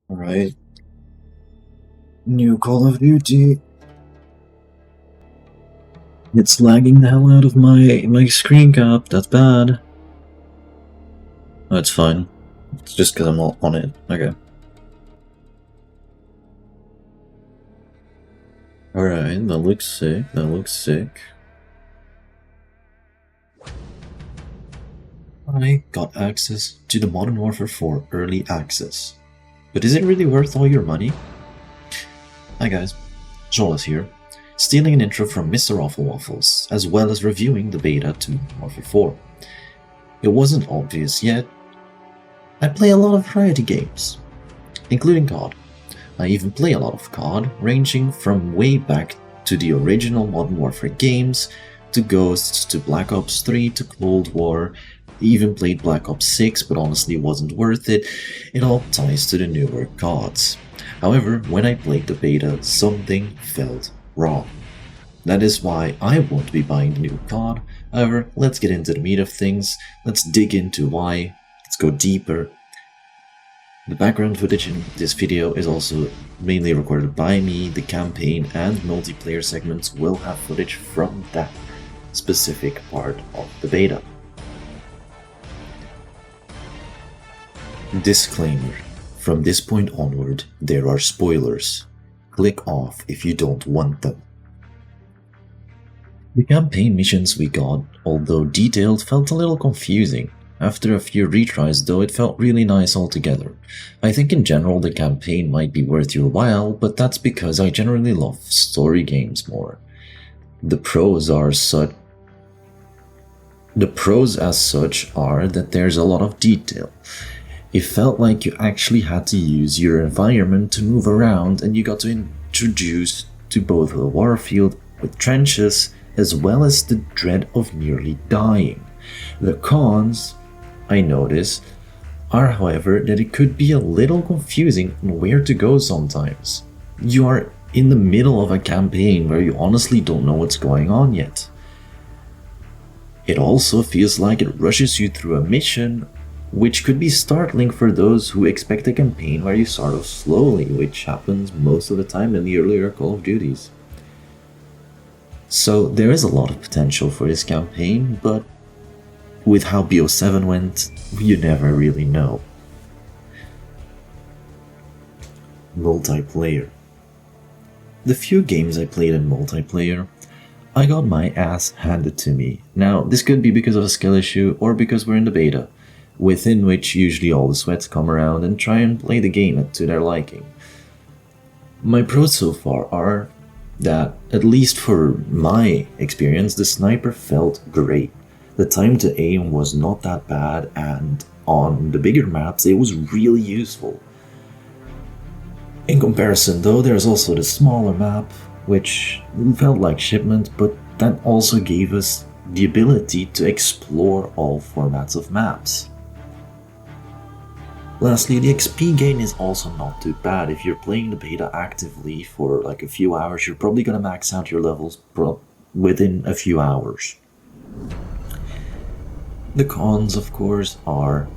Alright. New Call of Duty. It's lagging the hell out of my screen cap. That's bad. Oh, it's fine. It's just because I'm not on it. Okay. Alright, that looks sick. That looks sick. I got access to the Modern Warfare 4 Early Access. But is it really worth all your money? Hi guys, Jolas here, stealing an intro from Mr. Awful Waffles, as well as reviewing the beta to Modern Warfare 4. It wasn't obvious yet. I play a lot of variety games, including COD. I even play a lot of COD, ranging from way back to the original Modern Warfare games, to Ghosts, to Black Ops 3, to Cold War. Even played Black Ops 6, but honestly wasn't worth it. It all ties to the newer CODs. However, when I played the beta, something felt wrong. That is why I won't be buying the new COD. However, let's get into the meat of things. Let's dig into why. Let's go deeper. The background footage in this video is also mainly recorded by me. The campaign and multiplayer segments will have footage from that specific part of the beta. Disclaimer. From this point onward, there are spoilers. Click off if you don't want them. The campaign missions we got, although detailed, felt a little confusing. After a few retries though, it felt really nice altogether. I think in general the campaign might be worth your while, but that's because I generally love story games more. The pros as such are that there's a lot of detail. It felt like you actually had to use your environment to move around, and you got to introduce to both a warfield with trenches as well as the dread of nearly dying. The cons, I notice, are however that it could be a little confusing on where to go sometimes. You are in the middle of a campaign where you honestly don't know what's going on yet. It also feels like it rushes you through a mission, which could be startling for those who expect a campaign where you start off slowly, which happens most of the time in the earlier Call of Duties. So there is a lot of potential for this campaign, but with how BO7 went, you never really know. Multiplayer. The few games I played in multiplayer, I got my ass handed to me. Now, this could be because of a skill issue or because we're in the beta, within which usually all the sweats come around and try and play the game to their liking. My pros so far are that, at least for my experience, the sniper felt great. The time to aim was not that bad, and on the bigger maps it was really useful. In comparison though, there's also the smaller map, which felt like shipment, but that also gave us the ability to explore all formats of maps. Lastly, the XP gain is also not too bad. If you're playing the beta actively for like a few hours, you're probably gonna max out your levels within a few hours. The cons, of course, are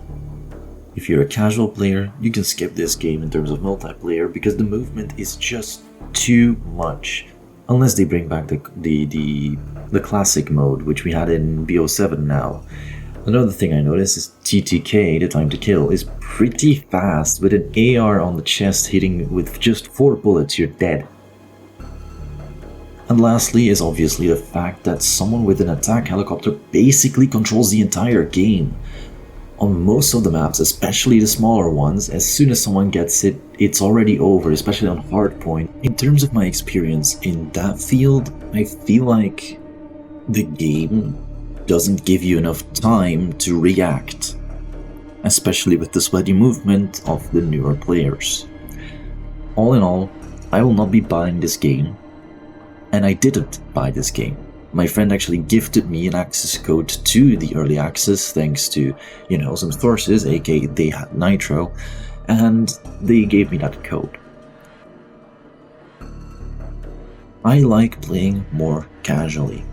if you're a casual player, you can skip this game in terms of multiplayer because the movement is just too much. Unless they bring back the classic mode, which we had in BO7 now. Another thing I noticed is TTK, the time to kill, is pretty fast. With an AR on the chest hitting with just 4 bullets, you're dead. And lastly is obviously the fact that someone with an attack helicopter basically controls the entire game. On most of the maps, especially the smaller ones, as soon as someone gets it, it's already over, especially on hardpoint. In terms of my experience in that field, I feel like the game doesn't give you enough time to react, especially with the sweaty movement of the newer players. All in all, I will not be buying this game, and I didn't buy this game. My friend actually gifted me an access code to the early access thanks to, some sources, aka they had Nitro, and they gave me that code. I like playing more casually.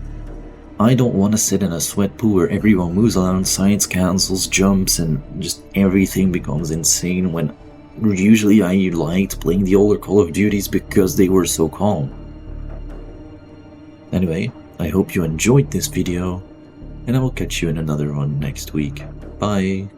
I don't want to sit in a sweat pool where everyone moves around, science cancels, jumps, and just everything becomes insane when usually I liked playing the older Call of Duties because they were so calm. Anyway, I hope you enjoyed this video, and I will catch you in another one next week. Bye!